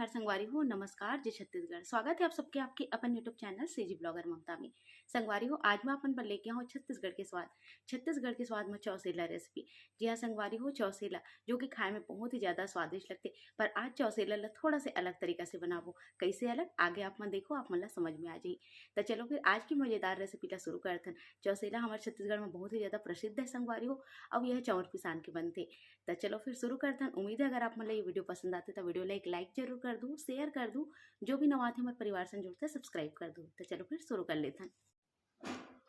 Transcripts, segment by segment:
जोहार संगवारी हो, नमस्कार जय छत्तीसगढ़। स्वागत है आप सबके आपके अपन यूट्यूब चैनल सीजी ब्लॉगर ममता में। संगवारी हो, आज मैं अपन पर लेके आऊँ छत्तीसगढ़ के स्वाद में चौसेला रेसिपी। जी हाँ संगवारी हो, चौसेला जो कि खाए में बहुत ही ज्यादा स्वादिष्ट लगते, पर आज चौसेला ला थोड़ा से अलग तरीका से बनाबो। कैसे अलग, आगे आप मन देखो, आप मन ला समझ में आ जाई। तो चलो फिर आज की मजेदार रेसिपी ला शुरू करथन। चौसेला हमारे छत्तीसगढ़ में बहुत ही ज्यादा प्रसिद्ध है संगवारी हो। अब यह चाउर पिसान के बनते। तो चलो फिर शुरू करते हैं। उम्मीद है अगर आप मतलब ये वीडियो पसंद आते तो वीडियो एक लाइक जरूर कर दूँ, शेयर कर दूँ। जो भी नवा थे हमारे परिवार से जुड़ते सब्सक्राइब कर दूँ। तो चलो फिर शुरू कर लेते हैं।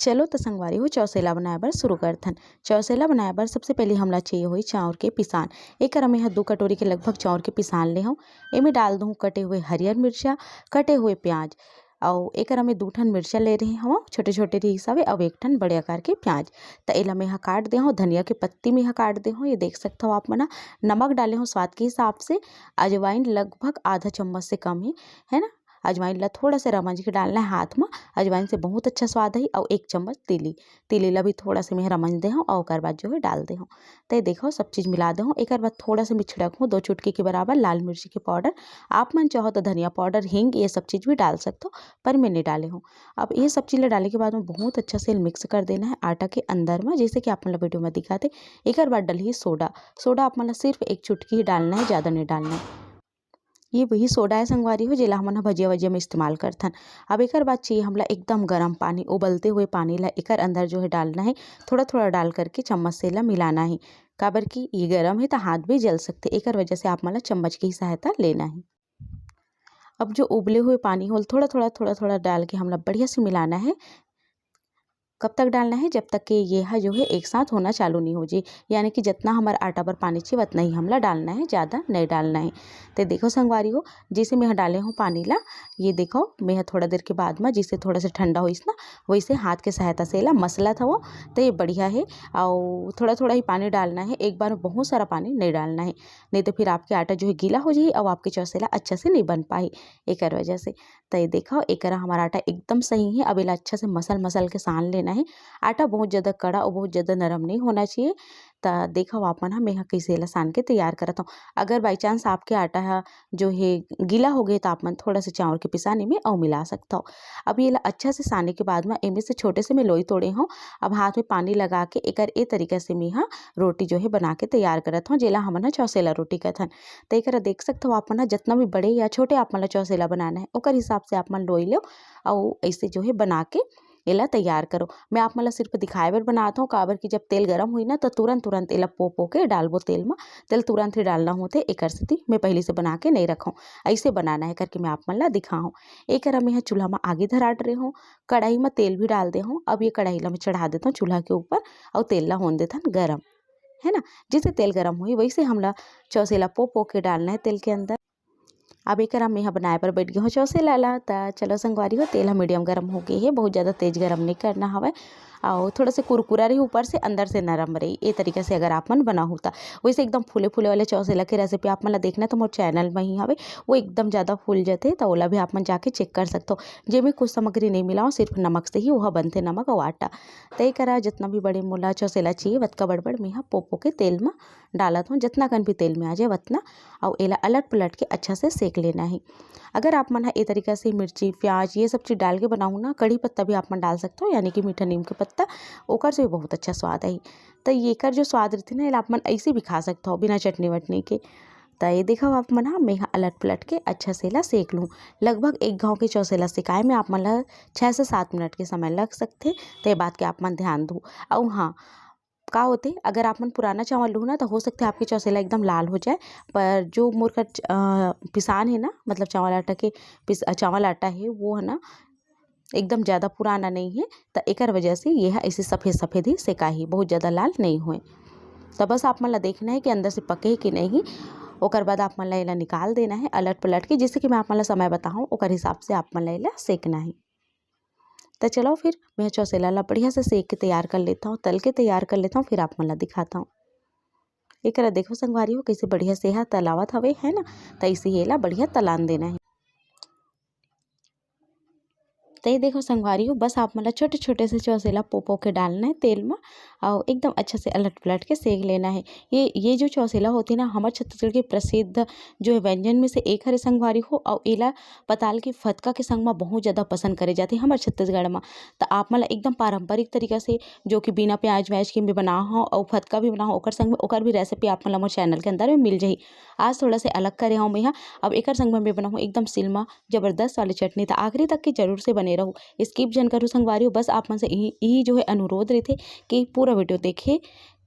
चलो तो संगवारी हो, चौसेला बनाए बर शुरू करथन। चौसेला बनाए बर सबसे पहले हमला चाहिए होई चाउर के पिसान। एक में 2 कटोरी के लगभग चाउर के पिसान ले हूँ। एमे डाल दूँ कटे हुए हरियर मिर्चा, कटे हुए प्याज और एक में 2 ठन मिर्चा ले रही हूँ छोटे छोटे के हिसाबे और 1 ठन बड़े आकार के प्याज। तो एला मैं काट दे हूँ। धनिया के पत्ती में काट दे हूँ, ये देख सकते हो आप मना। नमक डाले हूँ स्वाद के हिसाब से। अजवाइन लगभग आधा चम्मच से कम है ना। अजवाइन ला थोड़ा सा रमज के डालना है हाथ में। अजवाइन से बहुत अच्छा स्वाद है। और 1 चम्मच तीली ला भी थोड़ा सा मैं रमज दे हूँ और ओकर बाद जो है डाल दे हूँ। तो देखो सब चीज़ मिला दे हूँ। एक बाद थोड़ा सा मिछड़क हूँ 2 चुटकी के बराबर लाल मिर्ची के पाउडर। आप मन चाहो तो धनिया पाउडर, हींग ये सब चीज़ भी डाल सकते हो, पर मैंने डाले हूँ। अब ये सब चीज़ें डालने के बाद में बहुत अच्छा से मिक्स कर देना है आटा के अंदर में, जैसे कि आप मतलब वीडियो में दिखाते। एक बाद डली सोडा। आप मतलब सिर्फ 1 चुटकी ही डालना है, ज़्यादा नहीं डालना है। ये वही सोडा है संगवारी हो जेला हमन भजिया वजिया में इस्तेमाल करथन। अब एक बाद चाहिए हमला एकदम गर्म पानी, उबलते हुए पानी ला एकर अंदर जो है डालना है। थोड़ा थोड़ा डाल करके चम्मच से ला मिलाना है। काबर कि ये गर्म है तो हाथ भी जल सकते, एक वजह से आप मला चम्मच की सहायता लेना है। अब जो उबले हुए पानी हो थोड़ा थोड़ा डाल के हमला बढ़िया से मिलाना है। कब तक डालना है, जब तक कि यह जो है एक साथ होना चालू नहीं हो जाए। यानी कि जितना हमारा आटा पर पानी चाहिए उतना ही हमला डालना है, ज़्यादा नहीं डालना है। तो देखो संगवारी हो, जैसे मैं डाले हूँ पानी ला, ये देखो मैं थोड़ा देर के बाद में जिससे थोड़ा सा ठंडा हो ना, वैसे हाथ के सहायता से ला मसला था वो। तो ये बढ़िया है। और थोड़ा थोड़ा ही पानी डालना है, एक बार में बहुत सारा पानी नहीं डालना है, नहीं तो फिर आपके आटा जो है गीला हो जाए और आपके चौसेला अच्छा से नहीं बन पाए एक वजह से। तो ये देखो एक हमारा आटा एकदम सही है। अब इला अच्छा से मसल के सान लेना है। आटा बहुत ज़्यादा कड़ा और बहुत ज़्यादा नरम नहीं होना चाहिए। तो देखो आप मन मैं कैसे ला सान के तैयार करता हूँ। अगर बाई चांस आपके आटा जो है गीला हो गए तो आप मन थोड़ा सा चावल के पिसाने में और मिला सकता हो। अब ये ला अच्छा से साने के बाद में इनमें से छोटे से मैं लोई तोड़े हूँ। अब हाथ में पानी लगा के ए तरीके से मैं रोटी जो है बना के तैयार करत हूँ, जेला हमन चौसेला रोटी कहथन। तो एक देख सकते हो आप मन जितना भी बड़े या छोटे आप मन चौसेला बनाना है ओकर हिसाब से आप मन लोई लो और ऐसे जो है बना के एला तैयार करो। मैं आप मला सिर्फ दिखाए बर बनाता हूँ, काबर कि जब तेल गरम हुई ना तो तुरंत एला पो के डालबो तेल में। तेल तुरंत ही डालना होते, एकर सेती मैं पहले से बना के नहीं रखा हूँ। ऐसे बनाना है करके मैं आप मन ला दिखाऊँ। एक मैं यहाँ चूल्हा में आगे धरा रही हूँ, कढ़ाई में तेल भी डाल दे हूँ। अब ये कढ़ाई ला मैं चढ़ा देता हूँ चूल्हा के ऊपर और तेल ला होने देता गरम, है ना। जैसे तेल गरम हुई वैसे हमला चौसेला पो के डालना है तेल के अंदर। अब एक मैं यहाँ बनाए पर बैठ गई हूँ चौसेला ला। तो चलो संगवारी हो, तेल मीडियम गर्म हो गई है, बहुत ज़्यादा तेज गर्म नहीं करना हवा। और थोड़ा से कुरकुरा रही, ऊपर से अंदर से नरम रही, ये तरीके से अगर आप मन बना होता। वैसे एकदम फूले फूले वाले चौसेला की रेसिपी आप मन देखना तो मोर चैनल में ही हवे, वो एकदम ज़्यादा फूल जाते तो ओला भी आप मन जाके चेक कर सकते हो। जे में कुछ सामग्री नहीं मिलाओ, सिर्फ नमक से ही वह बनते, नमक और आटा। तय करा जितना भी बड़े मोला चौसेला चाहिए वतका बड़बड़ मैं पो के तेल में डालत हूँ, जितना कन भी तेल में आ जाए उतना। और एला अलट पलट के अच्छा से सेक लेना है। अगर आप मन ए तरीका से मिर्ची प्याज ये सब चीज़ डाल के बनाऊँ ना, कड़ी पत्ता भी आप मन डाल सकते हो, यानी कि मीठा नीम के पत्ता, ओकर से भी बहुत अच्छा स्वाद आई। तो ये कर जो स्वाद रहती ना, एला आप मन ऐसे भी खा सकते हो बिना चटनी वटनी के। तो ये देखो आप मन मैं अलट पलट के अच्छा से ला सेक लूँ। लगभग 1 घाव के चौसेला सिकाए में आप मन ला 6 से 7 मिनट के समय लग सकते। तो ये बात के आप मन ध्यान दो। और हाँ, का होते अगर आप मन पुराना चावल लूँ ना तो हो सकता है आपके चौसेला एकदम लाल हो जाए। पर जो मोर का पिसान है ना, मतलब चावल आटा के चावल आटा है वो है ना, एकदम ज़्यादा पुराना नहीं है। तो एकर वजह से ये है ऐसे सफ़ेद सफ़ेद ही सेका ही, बहुत ज़्यादा लाल नहीं हुए। तो बस आप मन ला देखना है कि अंदर से पके है कि नहीं। ओकर बाद आप मन ला एला निकाल देना है अलट पलट के, जैसे कि मैं आप मन ला समय बताऊँ ओकर हिसाब से आप मन ला एला सेकना है। तो चलो फिर मैं चौसेला ला बढ़िया से सेक के तैयार कर लेता हूँ, तल के तैयार कर लेता हूँ, फिर आप मन ला दिखाता हूँ। एक देखो संगवारी हो कैसे बढ़िया से यहाँ तलावत हवे, है ना। तो इसे एला बढ़िया तलान देना है। तो ये देखो संगवारी हो, बस आप मतलब छोटे छोटे से चौसेला पो के डालना है तेल में और एकदम अच्छा से अलट पलट के सेक लेना है। ये जो चौसेला होती है ना, हमारे छत्तीसगढ़ के प्रसिद्ध जो है व्यंजन में से एक हरे संगवारी हो, और एला पताल के फतका के संग में बहुत ज़्यादा पसंद करे जाते हैं हमारे छत्तीसगढ़ में। तो आप मतलब एकदम पारंपरिक तरीका से जो कि बिना प्याज व्याज के भी बना हो और फतका भी बना हो, ओकर संग में ओकर भी रेसिपी आप मतलब मोर चैनल के अंदर में मिल जाही। आज थोड़ा से अलग करे हूँ मैं यहाँ। अब एकर संग में बनाऊँ एकदम सिल्मा जबरदस्त वाली चटनी। तो आखिरी तक के जरूर से बने रहो, स्किप जन करो संगवारी। बस आप मन से यही जो है अनुरोध रहते कि पूरा वीडियो देखे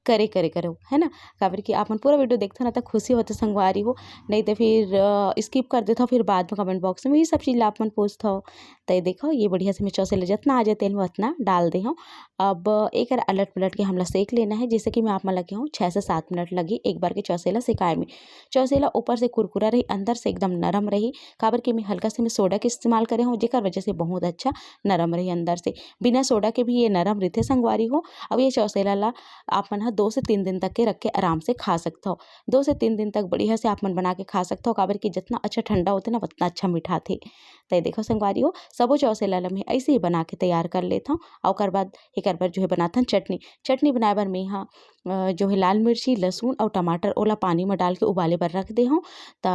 करे करो, है ना। काबर कि आप मन पूरा वीडियो देखते ना तो खुशी होते संगवारी हो, नहीं तो फिर स्किप कर देते हो, फिर बाद में कमेंट बॉक्स में ये सब चीज़ आप मन पूछते हो। तो ये देखो ये बढ़िया से मैं चौसेला जितना आ जाए तेल में उतना डाल दे हूँ। अब एक अलट पलट के हमला सेक लेना है, जैसे कि मैं आप मन लगे हूँ 6 से 7 मिनट लगी एक बार के चौसेला सिकाए में। चौसेला ऊपर से कुरकुरा रही, अंदर से एकदम नरम रही, काबर कि मैं हल्का से मैं सोडा के इस्तेमाल करे हूँ, जेकर वजह से बहुत अच्छा नरम रही अंदर से। बिना सोडा के भी ये नरम रहते संगवारी हो। अब ये चौसेला ला आप मन 2 से 3 दिन तक के रख के आराम से खा सकते हो। 2 से 3 दिन तक बढ़िया से आप मन बना के खा सकते हो, काबर कि जितना अच्छा ठंडा होते ना उतना अच्छा मीठा थे। तो ये देखो संगवारी हो, सबो चौसेला ला मैं ऐसे ही बना के तैयार कर लेता हूँ। और ओकर बाद एक बार जो है बनाथन चटनी बनाए बर मैं यहाँ जो है लाल मिर्ची लहसुन और टमाटर ओला पानी में डाल के उबाले बर रख दे हूँ। तो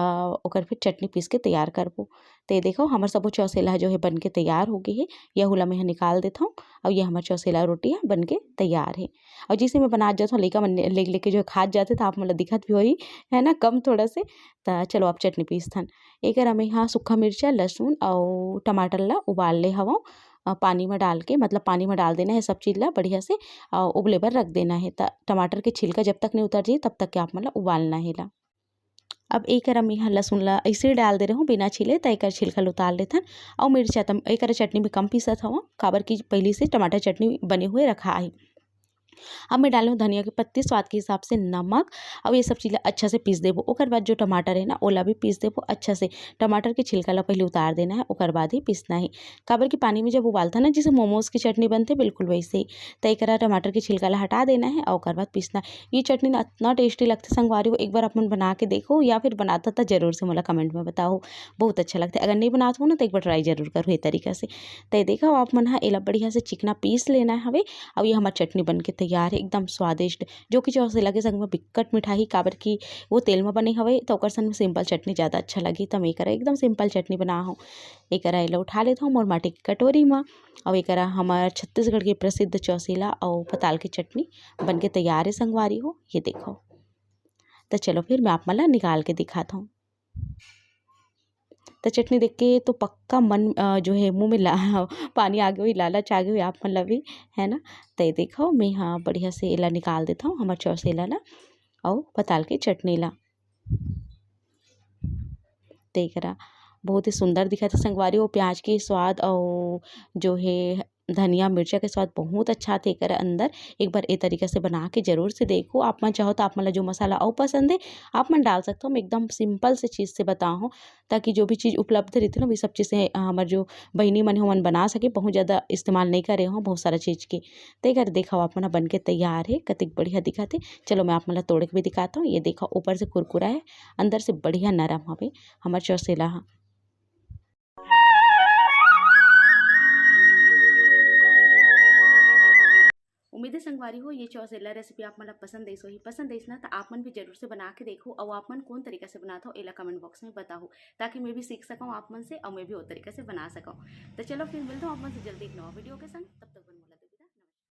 ओकर फिर चटनी पीस के तैयार करबो। तो ये देखो हमार सबो चौसेला जो है बन के तैयार हो गई है। यह हुला मैं निकाल देता हूँ और ये हमार चौसेला रोटियाँ बन के तैयार है। और जिसे मैं बना जाता हूँ लइका मन लेके जो है खा जाते, तो आप मतलब दिखत भी होही, है ना, कम थोड़ा से। तो चलो आप चटनी पीसथन। एक मैं यहाँ सूखा मिर्चा लहसुन और टमाटर ला उबाल ले हवों पानी में डाल के, मतलब पानी में डाल देना है सब चीज़ ला बढ़िया से उबले पर रख देना है। टमाटर के छिलका जब तक नहीं उतर जाए तब तक के आप मतलब उबालना है ला। अब एक हम यहाँ लहसुन ला ऐसे ही डाल दे रहे हूँ बिना छिले, तो एक छिलका उतार लेथन। और मिर्चा तम एक चटनी में कम पीसत हूँ, काबर की पहले से टमाटर चटनी बने हुए रखा है। अब मैं डालूँ धनिया की पत्ती, स्वाद के हिसाब से नमक, और ये सब चीज़ें अच्छा से पीस देबो। ओकर बाद जो टमाटर है ना ओला भी पीस देबो अच्छा से। टमाटर के छिलका ला पहले उतार देना है, ओकर बाद ही पीसना है। काबर की पानी में जब उबालता ना जैसे मोमोज की चटनी बनते बिल्कुल वैसे ही। तो एक टमाटर के छिलका ला हटा देना है और ओकर बाद पीसना है। ये चटनी ना इतना टेस्टी लगता संगवारी हो, एक बार अपन बना के देखो, या फिर बनाता तो जरूर से मोला कमेंट में बताओ, बहुत अच्छा लगता है। अगर नहीं बनाते हो ना तो एक बार ट्राई जरूर करो ये तरीका से। तो ये देखो आप मन एला बढ़िया से चिकना पीस लेना है हवे। अब ये हमारी चटनी बन के तैयार है एकदम स्वादिष्ट, जो कि चौसेला के संग में बिक्कट मिठाई, काबर की वो तेल में बने हवे तो ओकर संग में सिंपल चटनी ज़्यादा अच्छा लगी। तो मैं एकरा एकदम सिंपल चटनी बना हूँ। एकरा एला उठा लेता हूँ मोर माटी की कटोरी में। और एकरा हमार छत्तीसगढ़ के प्रसिद्ध चौसेला और पताल की चटनी बन के तैयार है संगवारी हो, ये देखो। तो चलो फिर मैं आप मला निकाल के दिखाता हूँ। तो चटनी देख के तो पक्का मन जो है मुँह में पानी आ गई हुई, लालच आ गई हुई आप मतलब भी, है ना। तो ये देखो मैं यहाँ बढ़िया से एला निकाल देता हूँ हमारे चौसेला ला और पताल की चटनी ला। देख रहा बहुत ही सुंदर दिखा था संगवारी हो। प्याज के स्वाद और जो है धनिया मिर्चा के स्वाद बहुत अच्छा थे एकर अंदर। एक बार ए तरीके से बना के जरूर से देखो। आप मन चाहो तो आप मन ला जो मसाला और पसंद है आप मन डाल सकते हो। मैं एकदम सिंपल से चीज़ से बताऊँ ताकि जो भी चीज़ उपलब्ध रहती है ना, वो सब चीज़ें हमारे जो बहनी मन हो मन बना सके, बहुत ज़्यादा इस्तेमाल नहीं करे हो बहुत सारा चीज़ के। तो एक बार देखो आप मन बन के तैयार है, कतिक बढ़िया दिखा थे। चलो मैं आप मन ला तोड़ के भी दिखाता हूँ। ये देखो ऊपर से कुरकुरा है, अंदर से बढ़िया नरम हवे हमार चौसेला ह। उम्मीद है संगवारी हो ये चौसेला रेसिपी आप मन ला पसंद आइस होही। पसंद आइस ना तो आप मन भी जरूर से बना के देखो, और आप मन कौन तरीका से बनाता हो एला कमेंट बॉक्स में बताओ, ताकि मैं भी सीख सकूँ आप मन से और मैं भी वो तरीका से बना सकूँ। तो चलो फिर मिलता हूँ आप मन से जल्दी एक नवा वीडियो के संग, तब तक